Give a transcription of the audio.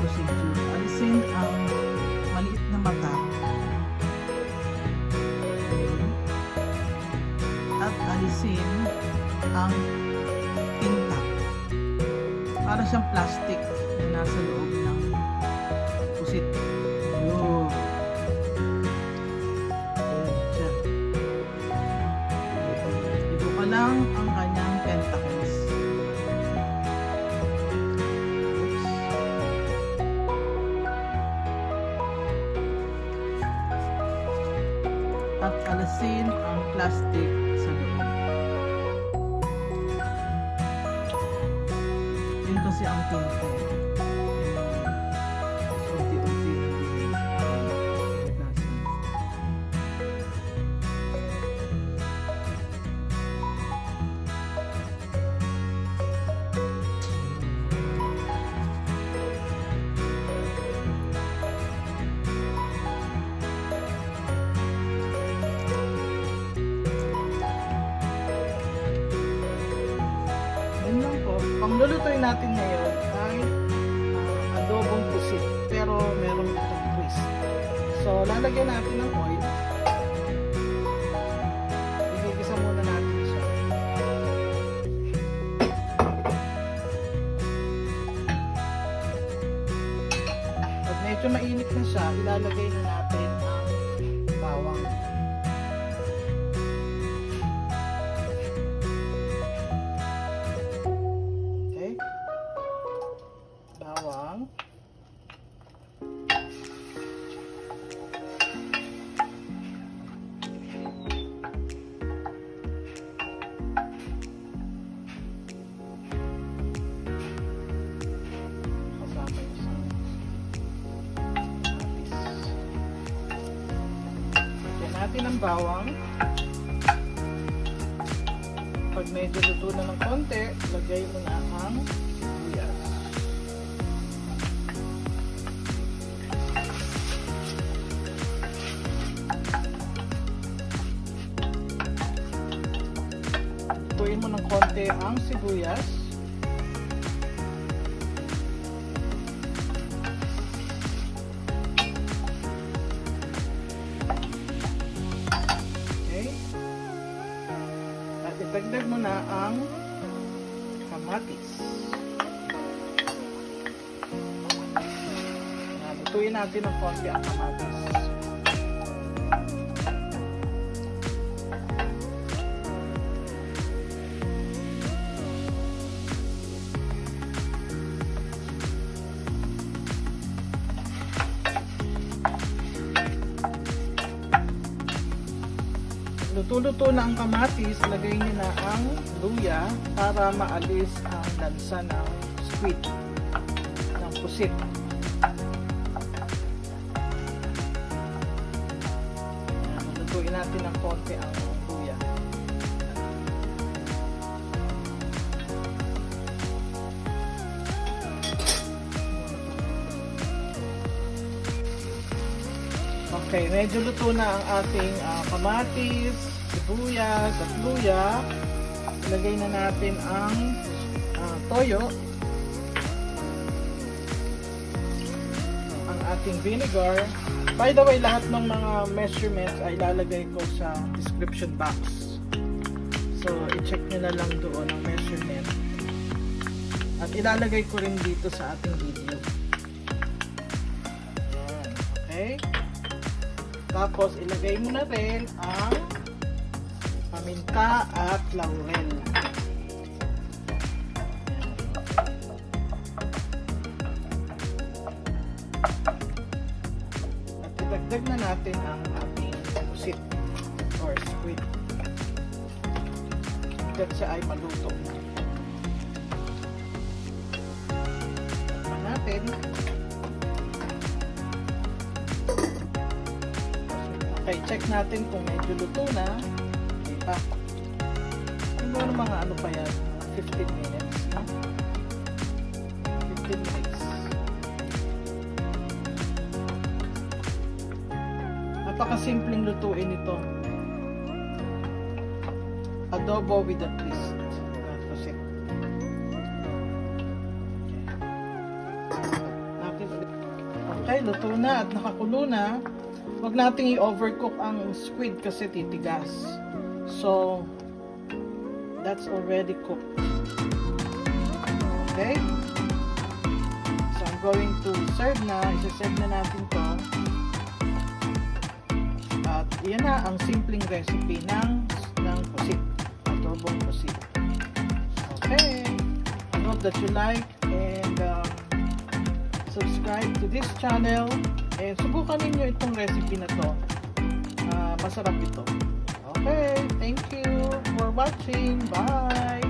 procedure. Alisin ang maliit na mata at alisin ang tinta. Para siyang plastic na nasa loob ng pusit. Yun. Siya. Ito pa lang ang kanyang tentacles. Oops. At alasin ang plastic sa loob. Yun kasi ang tinta. Unti-unti nagbigasan. Yun lang po. Ang lulutuin natin ngayon ay adobong pusit. Pero meron itong twist. So, lalagyan natin ng oil. Igigisa muna natin siya. Pag medyo mainit na siya, ilalagay na natin ang bawang. Okay? Bawang. Kasama yung sa lagyan natin ang bawang. Pag medyo luto na ng konti, lagay mo na ang sibuyas. Lutuin mo ng konti ang sibuyas. Okay. At idagdag mo na ang kamatis. Lutuin natin ng konti ang kamatis. Luto-luto na ang kamatis, lagay niyo na ang luya para maalis ang lansa ng squid, ng pusit. Lutuin natin ng konti ang luya. Okay, medyo luto na ang ating kamatis, sibuyas at luya. Ilagay na natin ang toyo, ang ating vinegar. By the way, lahat ng mga measurements ay ilalagay ko sa description box. So, i-check nyo na lang doon ang measurement. At ilalagay ko rin dito sa ating video. Okay? Tapos, ilagay mo na rin ang paminta at laurel. At idagdag na natin ang ating pusit or squid. Hanggang siya ay maluto. Takpan natin. Okay, check natin kung medyo luto na. Okay pa. Siguro mga ano pa yan, 15 minutes. No? 15 minutes. Napakasimpleng lutuin ito. Adobo with a twist. Pusit. Okay. Natin luto na at nakakulo na. Huwag nating i-overcook ang squid kasi titigas. So, that's already cooked. Okay? So, I'm going to serve na. Isa-serve na natin to. At yan na ang simpleng recipe ng pusit. Adobong pusit. Okay. I hope that you like and subscribe to this channel. And subukan ninyo itong recipe na to. Masarap ito. Okay. Thank you for watching. Bye!